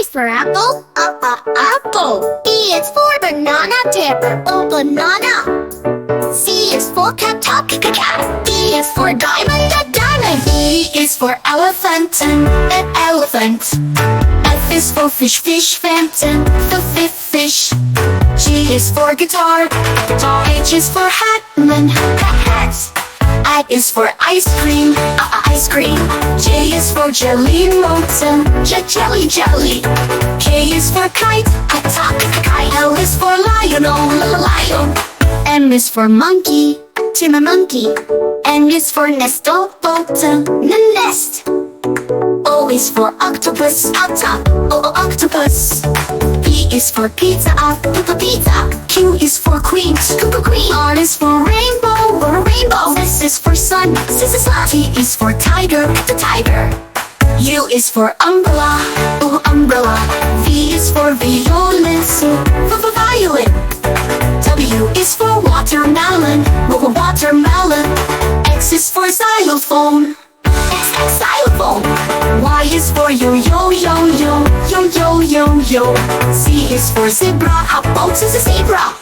is for apple, apple. B is for banana, tipper, oh banana. C is for cat, cat. D is for diamond, diamond. E is for elephant, elephant. F is for fish, fountain, fish. G is for guitar, H is for hat, hat. I is for ice cream, ice cream. J is for jelly, mountain, jelly. K is for kite, kite. L is for lion, lion. M is for monkey, monkey. N is for nest, nest. O is for octopus, octopus. P is for pizza, pizza. Q is for queen, queen. R is for rainbow, rainbow. S is for sun, sun. T is for tiger, tiger. U is for umbrella, umbrella. V is for violin, violin. W is for watermelon, watermelon. X is for xylophone, xylophone. Y is for yo. Z is for zebra, boat is a zebra.